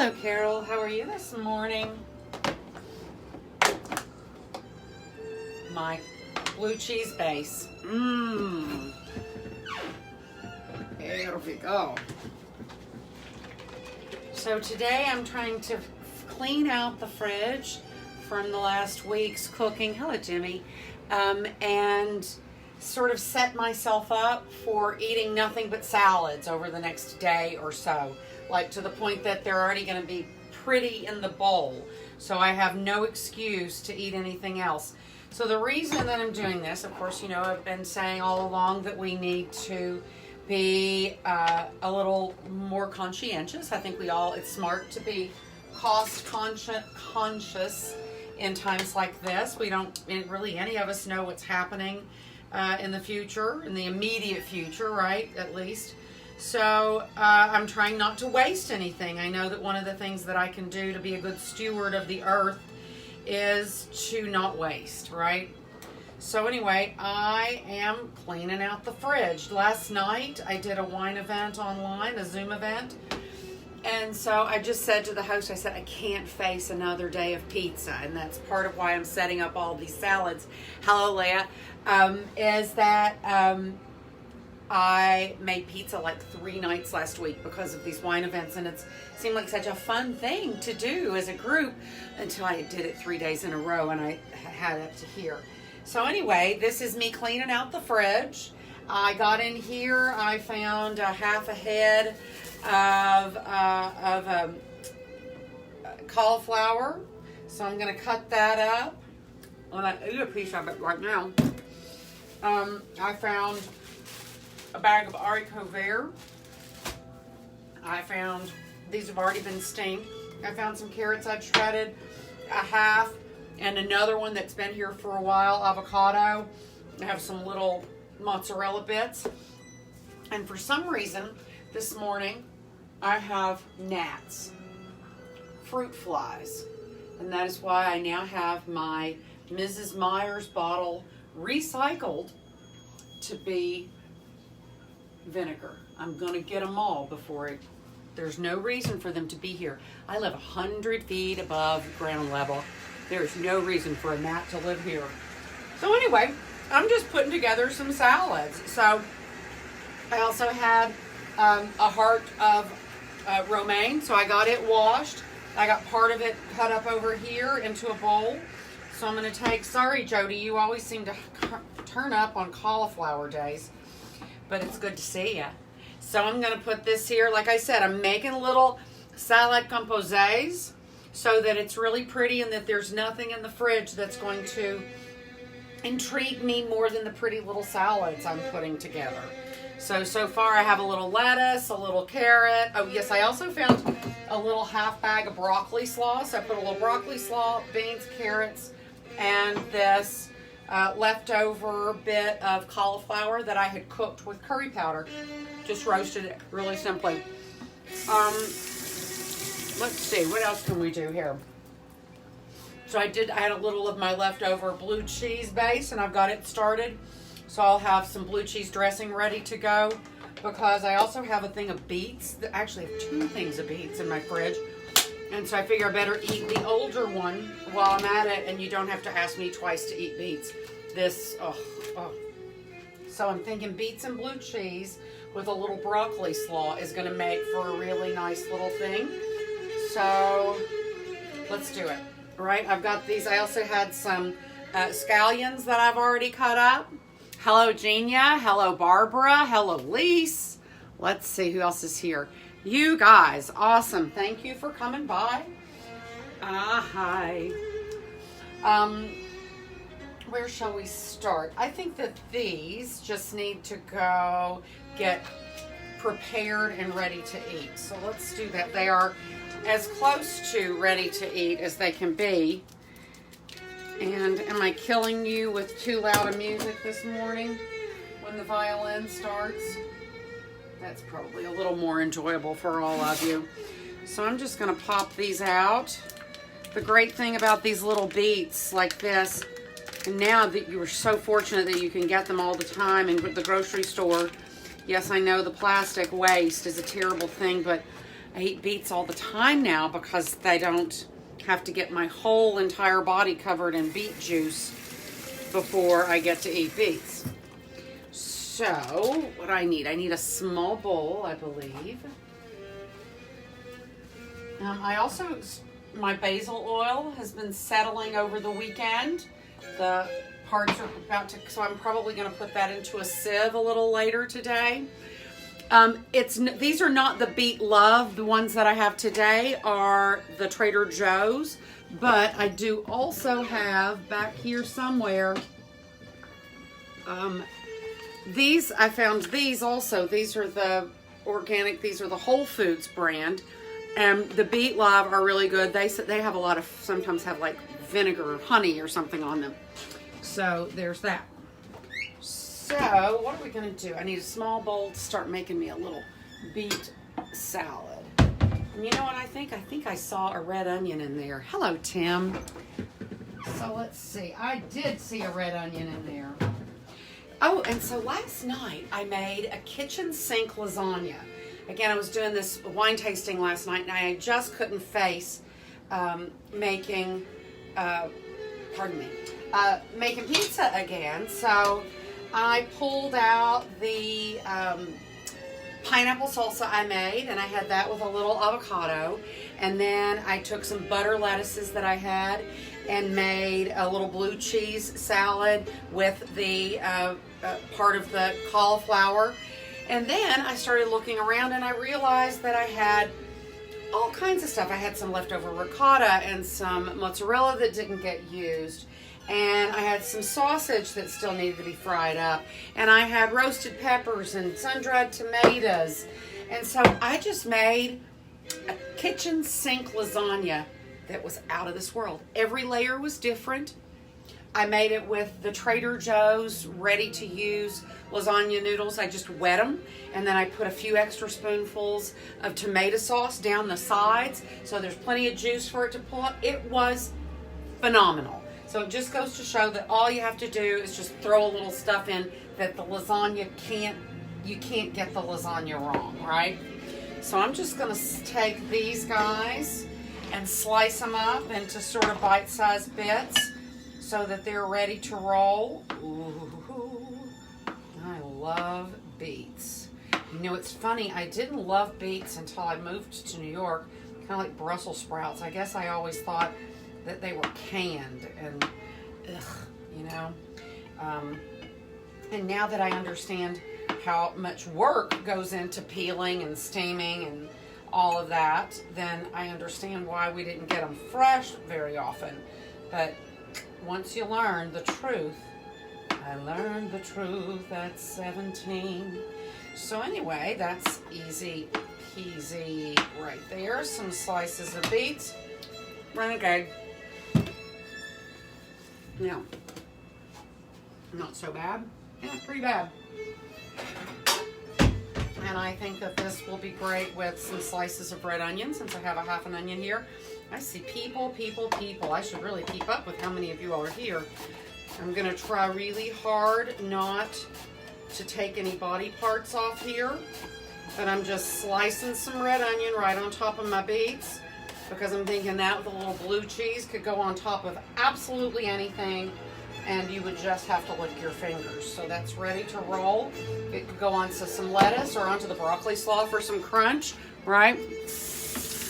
Hello, Carol. How are you this morning? My blue cheese base. Here we go. So today I'm trying to clean out the fridge from the last week's cooking. Hello, Jimmy. And sort of set myself up for eating nothing but salads over the next day or so. Like to the point that they're already going to be pretty in the bowl. So I have no excuse to eat anything else. So the reason that I'm doing this, of course, you know, I've been saying all along that we need to be a little more conscientious. I think it's smart to be cost conscious in times like this. We don't really, any of us know what's happening in the future, in the immediate future, right, at least. So I'm trying not to waste anything. I know that one of the things that I can do to be a good steward of the earth is to not waste, right? So anyway, I am cleaning out the fridge. Last night I did a wine event online, a Zoom event. And so I just said to the host, I said, I can't face another day of pizza. And that's part of why I'm setting up all these salads. Hello, Leah. Is that I made pizza like 3 nights last week because of these wine events. And it seemed like such a fun thing to do as a group until I did it 3 days in a row and I had it to here. So anyway, this is me cleaning out the fridge. I got in here, I found a half a head of cauliflower. So I'm going to cut that up. I'm going to eat a piece of it right now. I found a bag of haricot vert. I found, these have already been steamed. I found some carrots I've shredded, a half, and another one that's been here for a while, avocado. I have some little mozzarella bits. And for some reason, this morning, I have gnats, fruit flies. And that is why I now have my Mrs. Meyer's bottle recycled to be vinegar. I'm going to get them all before there's no reason for them to be here. I live 100 feet above ground level. There's no reason for a gnat to live here. So anyway, I'm just putting together some salads. So I also had a heart of romaine, so I got it washed. I got part of it cut up over here into a bowl. So I'm going to take, sorry Jody, you always seem to turn up on cauliflower days, but it's good to see you. So I'm going to put this here. Like I said, I'm making little salad composés so that it's really pretty and that there's nothing in the fridge that's going to intrigue me more than the pretty little salads I'm putting together. So far I have a little lettuce, a little carrot. Oh yes, I also found a little half bag of broccoli slaw. So I put a little broccoli slaw, beans, carrots, and this leftover bit of cauliflower that I had cooked with curry powder. Just roasted it really simply. Let's see, what else can we do here? So I had a little of my leftover blue cheese base and I've got it started. So I'll have some blue cheese dressing ready to go because I also have a thing of beets. I actually have 2 things of beets in my fridge. And so I figure I better eat the older one while I'm at it and you don't have to ask me twice to eat beets. So I'm thinking beets and blue cheese with a little broccoli slaw is going to make for a really nice little thing. So let's do it. All right, I've got these. I also had some scallions that I've already cut up. Hello, Genia. Hello, Barbara. Hello, Lise. Let's see who else is here. You guys, awesome. Thank you for coming by. Hi. Where shall we start? I think that these just need to go get prepared and ready to eat. So let's do that. They are as close to ready to eat as they can be. And am I killing you with too loud a music this morning when the violin starts? That's probably a little more enjoyable for all of you. So I'm just going to pop these out. The great thing about these little beets like this, and now that you are so fortunate that you can get them all the time in the grocery store. Yes, I know the plastic waste is a terrible thing, but I eat beets all the time now because they don't have to get my whole entire body covered in beet juice before I get to eat beets. So, what do I need? I need a small bowl, I believe. I also, my basil oil has been settling over the weekend. The parts are about to, so I'm probably going to put that into a sieve a little later today. These are not the Beet Love. The ones that I have today are the Trader Joe's, but I do also have back here somewhere, these, I found these also. These are the organic, these are the Whole Foods brand, and the Beet Love are really good. They have a lot of, sometimes have like vinegar or honey or something on them. So there's that. So what are we gonna do? I need a small bowl to start making me a little beet salad. And you know what I think? I think I saw a red onion in there. Hello, Tim. So let's see. I did see a red onion in there. Oh, and so last night I made a kitchen sink lasagna. Again, I was doing this wine tasting last night, and I just couldn't face making pizza again. So I pulled out the pineapple salsa I made, and I had that with a little avocado. And then I took some butter lettuces that I had and made a little blue cheese salad with the part of the cauliflower. And then I started looking around, and I realized that I had all kinds of stuff. I had some leftover ricotta and some mozzarella that didn't get used. And I had some sausage that still needed to be fried up. And I had roasted peppers and sun-dried tomatoes. And so I just made a kitchen sink lasagna that was out of this world. Every layer was different. I made it with the Trader Joe's ready-to-use lasagna noodles. I just wet them, and then I put a few extra spoonfuls of tomato sauce down the sides, so there's plenty of juice for it to pull up. It was phenomenal. So it just goes to show that all you have to do is just throw a little stuff in that the lasagna you can't get the lasagna wrong, right? So I'm just gonna take these guys and slice them up into sort of bite-sized bits so that they're ready to roll. Ooh, I love beets. You know, it's funny, I didn't love beets until I moved to New York, kind of like Brussels sprouts. I guess I always thought that they were canned and you know. And now that I understand how much work goes into peeling and steaming and all of that, then I understand why we didn't get them fresh very often. But once you learn the truth, I learned the truth at 17. So anyway, that's easy peasy right there. Some slices of beets. Renegade. Now, not so bad. Yeah, pretty bad. And I think that this will be great with some slices of red onion, since I have a half an onion here. I see people. I should really keep up with how many of you are here. I'm going to try really hard not to take any body parts off here. But I'm just slicing some red onion right on top of my beets, because I'm thinking that with a little blue cheese could go on top of absolutely anything, and you would just have to lick your fingers. So that's ready to roll. It could go onto some lettuce or onto the broccoli slaw for some crunch, right?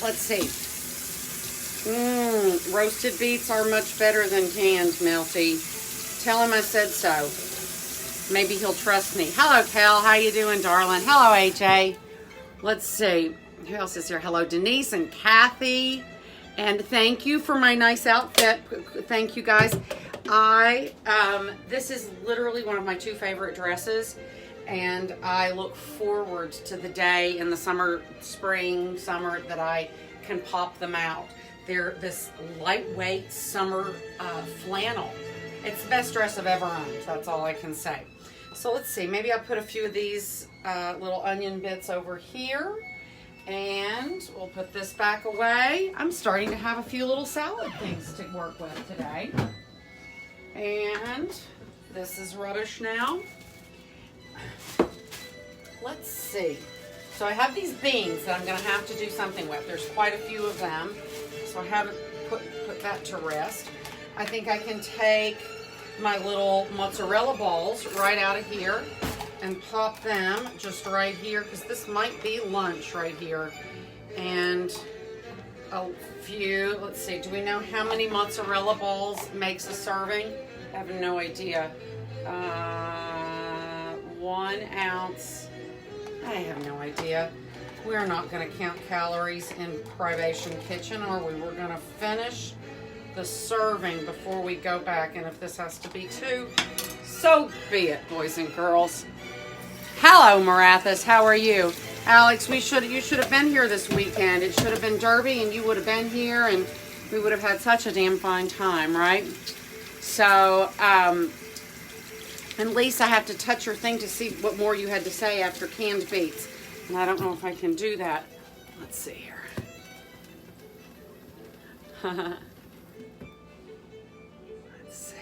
Let's see. Roasted beets are much better than canned, Melty. Tell him I said so. Maybe he'll trust me. Hello, Cal. How you doing, darling? Hello, AJ. Let's see. Who else is here? Hello, Denise and Kathy. And thank you for my nice outfit. Thank you, guys. This is literally one of my two favorite dresses, and I look forward to the day in the summer that I can pop them out. They're this lightweight summer flannel. It's the best dress I've ever owned. That's all I can say. So let's see. Maybe I'll put a few of these little onion bits over here, and we'll put this back away. I'm starting to have a few little salad things to work with today. And this is rubbish now. Let's see. So I have these beans that I'm going to have to do something with. There's quite a few of them, so I haven't put that to rest. I think I can take my little mozzarella balls right out of here and pop them just right here, because this might be lunch right here. And a few, let's see, do we know how many mozzarella balls makes a serving? I have no idea. 1 ounce. I have no idea. We're not going to count calories in Privation Kitchen, are we? We're going to finish the serving before we go back, and if this has to be 2, so be it, boys and girls. Hello, Marathas. How are you? Alex, you should have been here this weekend. It should have been Derby, and you would have been here, and we would have had such a damn fine time, right? So, and Lisa, I have to touch your thing to see what more you had to say after canned beets. And I don't know if I can do that. Let's see here. Let's see.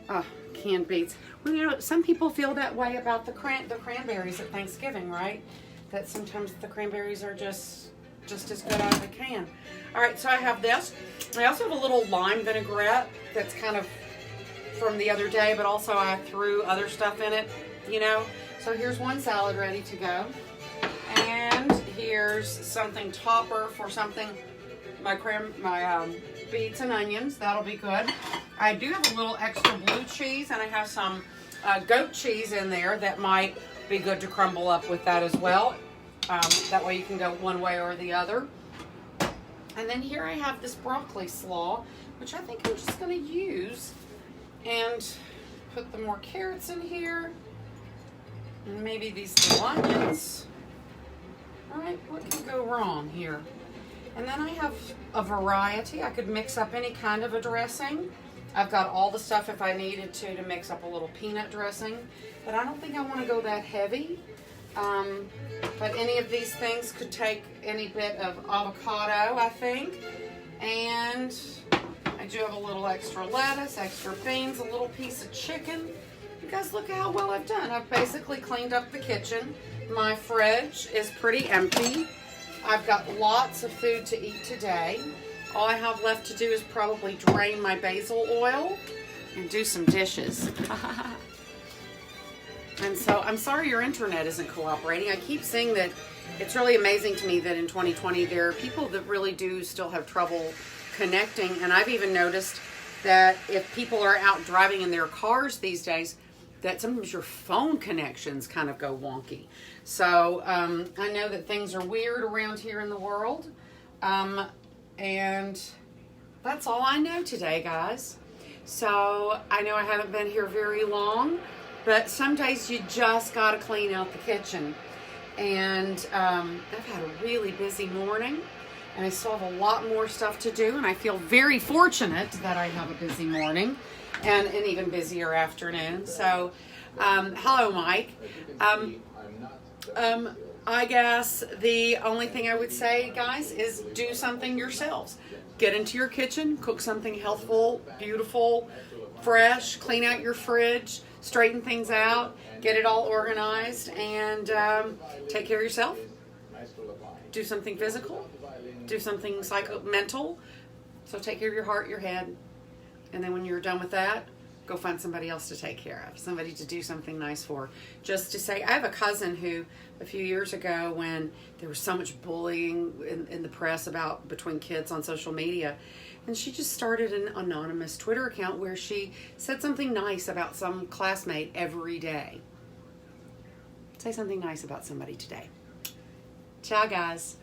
Oh, canned beets. Well, you know, some people feel that way about the cranberries at Thanksgiving, right? That sometimes the cranberries are just as good out of the can. All right, so I have this. I also have a little lime vinaigrette that's kind of from the other day, but also I threw other stuff in it, you know. So here's one salad ready to go. And here's something topper for something, my beets and onions. That'll be good. I do have a little extra blue cheese, and I have some goat cheese in there that might be good to crumble up with that as well. That way you can go one way or the other. And then here I have this broccoli slaw, which I think I'm just going to use and put the more carrots in here. And maybe these little onions. All right, what can go wrong here? And then I have a variety. I could mix up any kind of a dressing. I've got all the stuff if I needed to mix up a little peanut dressing. But I don't think I want to go that heavy. But any of these things could take any bit of avocado, I think. And I do have a little extra lettuce, extra beans, a little piece of chicken. You guys, look at how well I've done. I've basically cleaned up the kitchen. My fridge is pretty empty. I've got lots of food to eat today. All I have left to do is probably drain my basil oil and do some dishes. And so I'm sorry your internet isn't cooperating. I keep seeing that. It's really amazing to me that in 2020 there are people that really do still have trouble connecting. And I've even noticed that if people are out driving in their cars these days, that sometimes your phone connections kind of go wonky. So I know that things are weird around here in the world. And that's all I know today, guys. So I know I haven't been here very long, but some days you just got to clean out the kitchen. And I've had a really busy morning, and I still have a lot more stuff to do, and I feel very fortunate that I have a busy morning and an even busier afternoon. So, hello, Mike. I guess the only thing I would say, guys, is do something yourselves. Get into your kitchen, cook something healthful, beautiful, fresh, clean out your fridge, straighten things out, get it all organized, and take care of yourself. Do something physical, do something mental. So take care of your heart, your head, and then when you're done with that, go find somebody else to take care of, somebody to do something nice for. Just to say, I have a cousin who a few years ago, when there was so much bullying in the press between kids on social media, and she just started an anonymous Twitter account where she said something nice about some classmate every day. Say something nice about somebody today. Ciao, guys.